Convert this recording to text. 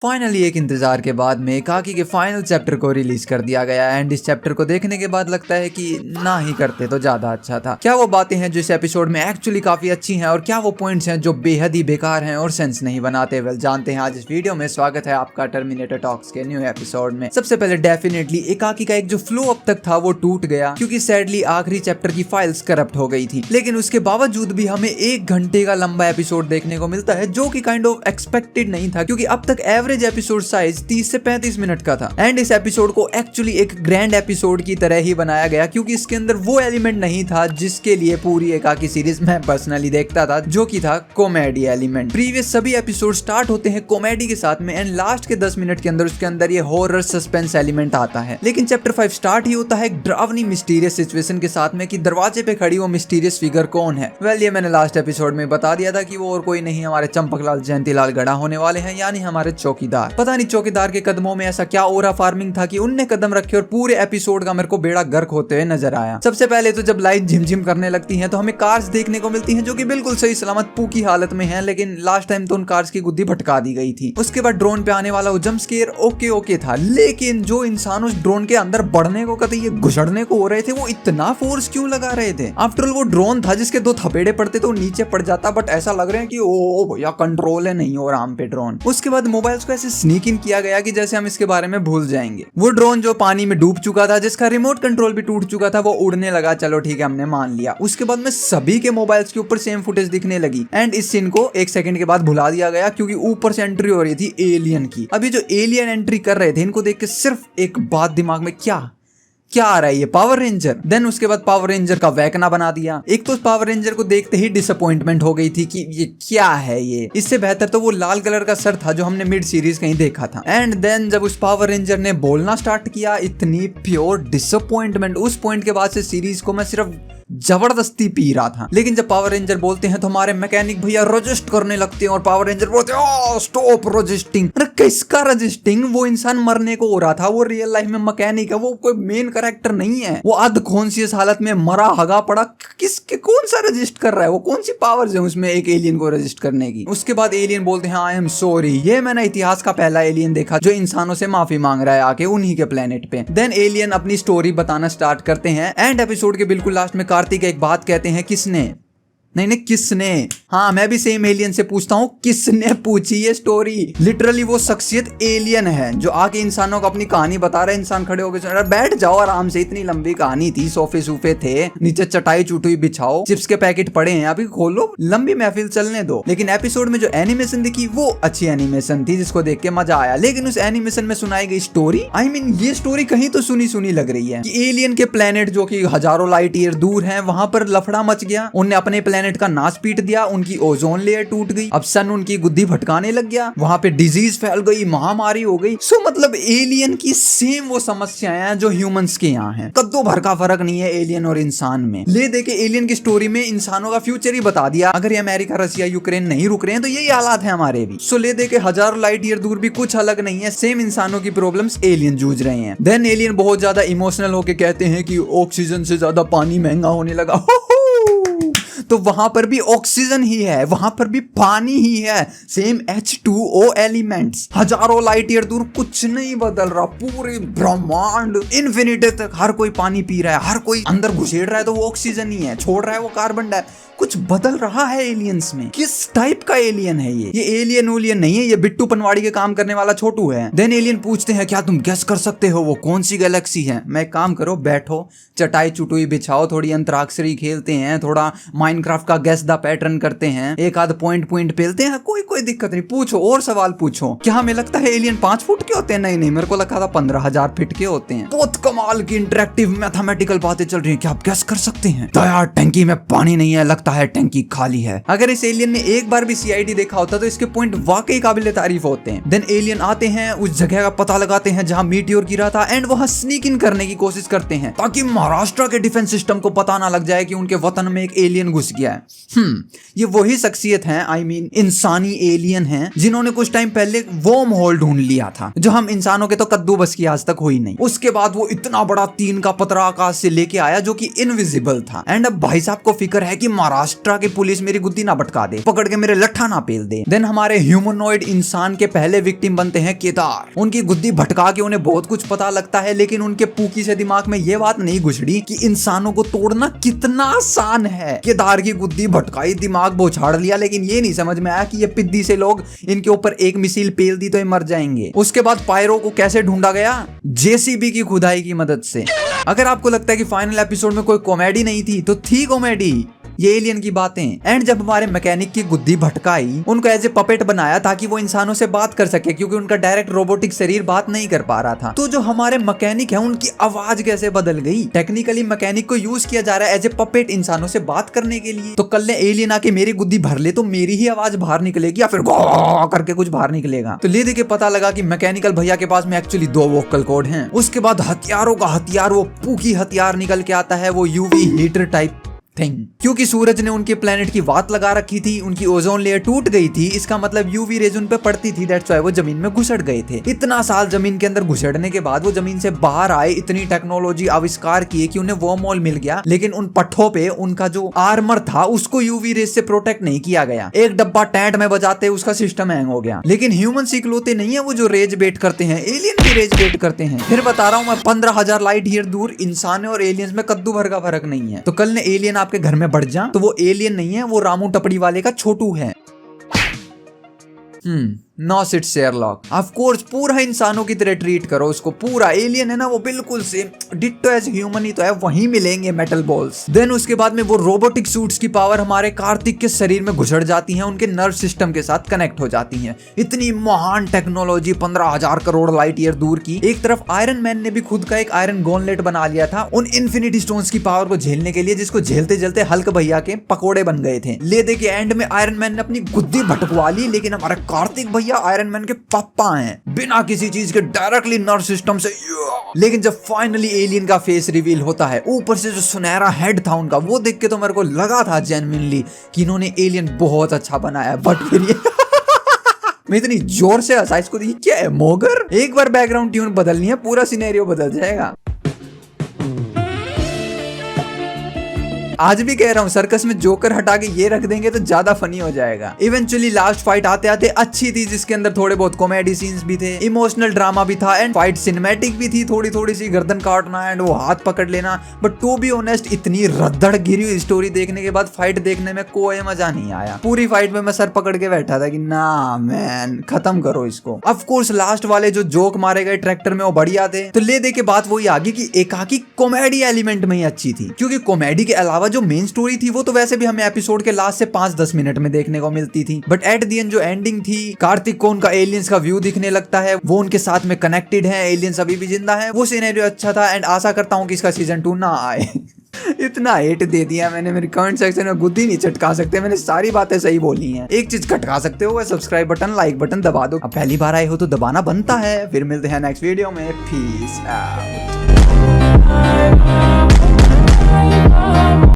Finally एक इंतजार के बाद में एकाकी के फाइनल चैप्टर को रिलीज कर दिया गया एंड इस चैप्टर को देखने के बाद लगता है कि ना ही करते तो ज्यादा अच्छा था। क्या वो बातें हैं जो इस एपिसोड में एक्चुअली काफी अच्छी हैं और क्या वो पॉइंट्स हैं जो बेहद ही बेकार हैं और सेंस नहीं बनाते। वेल जानते हैं आज इस वीडियो में। स्वागत है आपका टर्मिनेटर टॉक्स के न्यू एपिसोड में। सबसे पहले डेफिनेटली एकाकी का एक जो फ्लो अब तक था वो टूट गया क्योंकि सैडली आखिरी चैप्टर की फाइल्स करप्ट हो गई थी, लेकिन उसके बावजूद भी हमें 1 घंटे का लंबा एपिसोड देखने को मिलता है जो कि काइंड ऑफ एक्सपेक्टेड नहीं था क्योंकि अब तक एवरेज एपिसोड साइज 30 से 35 मिनट का था एंड इस एपिसोड को एक्चुअली एक ग्रैंड एपिसोड की तरह ही बनाया गया क्योंकि इसके अंदर वो एलिमेंट नहीं था जिसके लिए पूरी एकाकी सीरीज मैं पर्सनली देखता था, जो कि था कॉमेडी एलिमेंट। प्रीवियस सभी एपिसोड स्टार्ट होते हैं कॉमेडी के साथ में एंड लास्ट के 10 मिनट के अंदर उसके अंदर ये हॉरर सस्पेंस एलिमेंट आता है, लेकिन चैप्टर 5 स्टार्ट ही होता है एक ड्रावनी मिस्टीरियस सिचुएशन के साथ में कि दरवाजे पे खड़ी वो मिस्टीरियस फिगर कौन है। वेल ये मैंने लास्ट एपिसोड में बता दिया था कि वो और कोई नहीं हमारे चंपकलाल जयंतीलाल गढ़ा होने वाले हैं, यानी हमारे चौकीदार। पता नहीं चौकीदार के कदमों में ऐसा क्या ओरा फार्मिंग था कि उनने कदम रखे और पूरे एपिसोड का मेरे को बेड़ा गर्क होते हुए नजर आया। सबसे पहले तो जब लाइट झिमझिम करने लगती हैं तो हमें कार्स देखने को मिलती हैं जो कि बिल्कुल सही सलामत पू की हालत में हैं, लेकिन लास्ट टाइम तो उन कार्स की गुद्दी भटका दी गई थी। उसके बाद ड्रोन पे आने वाला वो जंप स्केयर ओके था, लेकिन जो इंसान उस ड्रोन के अंदर बढ़ने को कहते ये घुसड़ने को हो रहे थे वो इतना फोर्स क्यों लगा रहे थे। आफ्टर ऑल वो ड्रोन था जिसके 2 थपेड़े पड़ते तो नीचे पड़ जाता, बट ऐसा लग रहा है कि ओ भैया कंट्रोल है नहीं हो आराम पे ड्रोन। उसके बाद मोबाइल्स को ऐसे स्नीक इन किया गया कि जैसे हम इसके बारे में भूल जाएंगे। वो ड्रोन जो पानी में डूब चुका था, जिसका रिमोट कंट्रोल भी टूट चुका था, वो उड़ने लगा, चलो ठीक है हमने मान लिया। उसके बाद में सभी के मोबाइल्स के ऊपर सेम फुटेज दिखने लगी एंड इस सीन को 1 सेकंड के बाद भुला दिया गया क्योंकि ऊपर से एंट्री हो रही थी एलियन की। अभी जो एलियन एंट्री कर रहे थे इनको देख के सिर्फ एक बात दिमाग में क्या आ रहा है, ये पावर रेंजर। देन उसके बाद पावर रेंजर का वैकना बना दिया। एक तो पावर रेंजर को देखते ही डिसअपॉइंटमेंट हो गई थी कि ये क्या है ये। इससे बेहतर तो वो लाल कलर का सर था जो हमने मिड सीरीज कहीं देखा था। एंड देन जब उस पावर रेंजर ने बोलना स्टार्ट किया, इतनी प्योर डिसअपॉइंटमेंट। उस पॉइंट के बाद से सीरीज को मैं सिर्फ जबरदस्ती पी रहा था। लेकिन जब पावर रेंजर बोलते हैं तो हमारे मैकेनिक भैया रजिस्ट करने लगते हैं और पावर रेंजर बोलते हैं स्टॉप रजिस्टिंग। अरे किसका रजिस्टिंग? वो इंसान मरने को हो रहा था, वो रियल लाइफ में मैकेनिक है, वो कोई मेन कैरेक्टर नहीं है। वो अर्ध कॉन्शियस हालत में मरा हगा पड़ा, किसके कौन सा रजिस्ट कर रहा है? वो कौन सी पावर्स है उसमें एक एलियन को रजिस्ट करने की? उसके बाद एलियन बोलते हैं आई एम सॉरी। ये मैंने इतिहास का पहला एलियन देखा जो इंसानों से माफी मांग रहा है आके उन्हीं के प्लेनेट पे। देन एलियन अपनी स्टोरी बताना स्टार्ट करते हैं एंड एपिसोड के बिल्कुल लास्ट में कार्तिक एक बात कहते हैं, किसने नहीं किसने। हाँ मैं भी सेम एलियन से पूछता हूँ, किसने पूछी ये स्टोरी? लिटरली वो शख्सियत एलियन है जो आके इंसानों को अपनी कहानी बता रहा है। इंसान खड़े होकर सुन रहा है, बैठ जाओ आराम से, इतनी लंबी कहानी थी, सोफे सूफे थे, नीचे चटाई चुटुई बिछाओ, चिप्स के पैकेट पड़े हैं, अभी खोलो, लंबी महफिल चलने दो। लेकिन एपिसोड में जो एनिमेशन दिखी वो अच्छी एनिमेशन थी जिसको देख के मजा आया, लेकिन उस एनिमेशन में सुनाई गई स्टोरी ये स्टोरी कहीं तो सुनी लग रही है कि एलियन के प्लेनेट जो कि हजारों लाइट ईयर दूर है वहां पर लफड़ा मच गया, उनने अपने प्लेनेट का नाश पीट दिया, उनकी ओजोन लेयर टूट गई, अब सन उनकी गुद्दी भटकाने लग गया, वहां पे डिजीज फैल गई, महामारी हो गई। सो मतलब एलियन की सेम वो समस्याएं हैं जो ह्यूमंस के यहाँ हैं। कद्दू भर का फर्क नहीं है एलियन और इंसान में। ले देके एलियन की स्टोरी में इंसानों का फ्यूचर ही बता दिया। अगर ये अमेरिका रसिया यूक्रेन नहीं रुक रहे हैं तो यही हालात है हमारे भी। सो ले देके हजारों लाइट ईयर दूर भी कुछ अलग नहीं है, सेम इंसानों की प्रॉब्लम्स एलियन जूझ रहे हैं। देन एलियन बहुत ज्यादा इमोशनल होके कहते हैं कि ऑक्सीजन से ज्यादा पानी महंगा होने लगा। तो वहां पर भी ऑक्सीजन ही है, वहां पर भी पानी ही है, सेम H2O एलिमेंट्स। हजारों लाइट ईयर दूर कुछ नहीं बदल रहा, पूरे ब्रह्मांड इन्फिनिटी तक हर कोई पानी पी रहा है, हर कोई अंदर घुसेड़ रहा है तो वो ऑक्सीजन ही है, छोड़ रहा है वो कार्बन डाइऑक्साइड। कुछ बदल रहा है एलियंस में। किस टाइप का एलियन है ये एलियन उलियन नहीं है, ये बिट्टू पनवाड़ी के काम करने वाला छोटू है। देन एलियन पूछते हैं क्या तुम गेस कर सकते हो वो कौन सी गैलेक्सी है? मैं एक काम करो, बैठो, चटाई चुटुई बिछाओ, थोड़ी अंतराक्षरी खेलते हैं, थोड़ा माइनक्राफ्ट का गेस द पैटर्न करते हैं, एक आध पॉइंट पेलते हैं, कोई दिक्कत नहीं, पूछो और सवाल पूछो। क्या हमें लगता है एलियन 5 फुट के होते हैं? नहीं मेरे को लगा था 15,000 फीट के होते हैं। बहुत कमाल की इंटरेक्टिव मैथमेटिकल बातें चल रही है, क्या आप गेस कर सकते हैं? तो यार टैंकी में पानी नहीं है, लगता है टैंकी खाली है। अगर इस एलियन ने एक बार भी सीआईडी देखा होता तो इसके पॉइंट वाकई काबिल तारीफ होते हैं। देन एलियन आते हैं, उस जगह का पता लगाते हैं जहां मीटियोर गिरा था एंड वहां स्नीक इन करने की कोशिश करते हैं ताकि महाराष्ट्र के डिफेंस सिस्टम को पता ना लग जाए कि उनके वतन में एक एलियन घुस घुस गया है। ये वही शख्सियत हैं, I mean इंसानी एलियन हैं, जिन्होंने कुछ टाइम पहले वर्म होल ढूंढ लिया था, जो हम इंसानों के तो कद्दू बस की आज तक हुई नहीं। उसके बाद वो इतना बड़ा 3 का पतरा आकाश से लेके आया जो कि इनविजिबल था। एंड अब भाई साहब को फिक्र है कि महाराष्ट्र की पुलिस मेरी गुद्दी ना भटका दे, पकड़ के मेरे लट्ठा ना पेल दे। देन हमारे ह्यूमनॉइड इंसान के पहले विक्टिम बनते हैं केदार। उनकी गुद्दी भटका के उन्हें बहुत कुछ पता लगता है, लेकिन उनके पूकी से दिमाग में ये बात नहीं घुसड़ी कि इंसानों को तोड़ना कितना आसान है। केदार की गुद्दी भटकाई, दिमाग बौछाड़ लिया, लेकिन ये नहीं समझ में आया कि ये पिद्दी से लोग इनके ऊपर एक मिसाइल पेल दी तो ये मर जाएंगे। उसके बाद पायरो को कैसे ढूंढा गया? जेसीबी की खुदाई की मदद से। अगर आपको लगता है कि फाइनल एपिसोड में कोई कॉमेडी नहीं थी, तो थी कॉमेडी, ये एलियन की बातें। एंड जब हमारे मैकेनिक की गुद्दी भटकाई, उनको एज ए पपेट बनाया ताकि वो इंसानों से बात कर सके, क्योंकि उनका डायरेक्ट रोबोटिक शरीर बात नहीं कर पा रहा था। तो जो हमारे मैकेनिक है, उनकी आवाज कैसे बदल गई? टेक्निकली मैकेनिक को यूज किया जा रहा है एज ए पपेट इंसानों से बात करने के लिए। तो कल ने एलियन आके मेरी गुद्दी भर ले तो मेरी ही आवाज बाहर निकलेगी, या फिर करके कुछ बाहर निकलेगा। तो ले दे के पता लगा कि मैकेनिकल भैया के पास में एक्चुअली 2 वोकल कॉर्ड हैं। उसके बाद हथियारों का हथियार, वो पूकी हथियार निकल के आता है, वो यूवी हीटर टाइप थिंग। क्योंकि सूरज ने उनके प्लेनेट की वात लगा रखी थी, उनकी ओजोन लेयर टूट गई थी, इसका मतलब यूवी रेज उन पे पड़ती थी, दैट्स व्हाई वो जमीन में घुसड़ गए थे। इतना साल जमीन के अंदर घुसड़ने के बाद वो जमीन से बाहर आए, इतनी टेक्नोलॉजी आविष्कार किए कि उन्हें वर्म होल मिल गया, लेकिन उन पट्टों पे उनका जो आर्मर था उसको यूवी रेज से प्रोटेक्ट नहीं किया गया। एक डब्बा टैंट में बजाते उसका सिस्टम हैंग हो गया। लेकिन ह्यूमन इकलौते नहीं है वो जो रेज बेट करते हैं, एलियन भी रेज बेट करते हैं। फिर बता रहा हूँ मैं, 15,000 लाइट ईयर दूर इंसान और एलियंस में कद्दू भर का फर्क नहीं है। तो कल ने एलियन आपके घर में बढ़ जा तो वो एलियन नहीं है, वो रामू टपड़ी वाले का छोटू है। No shit Sherlock. Of course पूरा इंसानों की तरह ट्रीट करो उसको, पूरा एलियन है ना वो बिल्कुल सेम डिट्टो एज ह्यूमन ही तो है, वहीं मिलेंगे मेटल बॉल्स। देन उसके बाद में वो रोबोटिक सूट्स की पावर हमारे कार्तिक के शरीर में घुसड़ जाती है, उनके नर्व सिस्टम के साथ कनेक्ट हो जाती है। इतनी महान टेक्नोलॉजी 15,000 करोड़ लाइट ईयर दूर की। एक तरफ आयरन मैन ने भी खुद का एक आयरन गॉन्टलेट बना लिया था उन इन्फिनिटी स्टोन्स की पावर को झेलने के लिए, जिसको झेलते झेलते हल्क भैया के पकोड़े बन गए थे। ले दे के एंड में आयरन मैन ने अपनी गुद्दी भटकवा ली, लेकिन हमारे कार्तिक भैया आयरन मैन के पापा हैं, बिना किसी चीज के डायरेक्टली नर्व सिस्टम से। लेकिन जब फाइनली एलियन का फेस रिवील होता है, ऊपर से जो सुनहरा हेड था उनका, वो देख के तो मेरे को लगा था जेन्युइनली कि इन्होंने एलियन बहुत अच्छा बनाया। बट फिर ये मैं इतनी जोर से हंसा इसको, देखिए क्या है मोगर। एक बार बैकग्राउंड ट्यून बदलनी है, पूरा सिनेरियो बदल जाएगा। आज भी कह रहा हूँ, सर्कस में जोकर हटा के ये रख देंगे तो ज्यादा फनी हो जाएगा। इवेंचुअली लास्ट फाइट आते आते अच्छी थी, जिसके अंदर थोड़े बहुत कॉमेडी सीन्स भी थे, इमोशनल ड्रामा भी था, एंड फाइट सिनेमैटिक भी थी। थोड़ी थोड़ी सी गर्दन काटना एंड वो हाथ पकड़ लेना। बट टू बी ऑनेस्ट, इतनी रद्दड़ गिरी हुई स्टोरी देखने के बाद फाइट देखने में कोई मजा नहीं आया। पूरी फाइट में मैं सर पकड़ के बैठा था कि ना मैन, खत्म करो इसको। ऑफ कोर्स लास्ट वाले जो जोक मारे गए ट्रैक्टर में वो बढ़िया थे। तो ले दे के बात वही आ गई कि एकाकी कॉमेडी एलिमेंट में ही अच्छी थी, क्योंकि कॉमेडी के अलावा जो मेन स्टोरी थी वो तो वैसे भी हमें एपिसोड के लास्ट से 5-10 मिनट में देखने को मिलती थी। बट एट द एंड जो एंडिंग थी, कार्तिक को उनका एलियंस का व्यू दिखने लगता है, वो उनके साथ में कनेक्टेड है, एलियंस अभी भी जिंदा है, वो सिनेरियो अच्छा था। एंड आशा करता हूँ कि इसका सीजन 2 ना आए। इतना हेट दे दिया मैंने, मेरे कमेंट सेक्शन में गुद्दी नहीं चटका सकते, मैंने सारी बातें सही बोली हैं। एक चीज खटका सकते हो, सब्सक्राइब बटन, लाइक बटन दबा दो। अब पहली बार आए हो तो दबाना बनता है। फिर मिलते हैं नेक्स्ट वीडियो में। Peace out.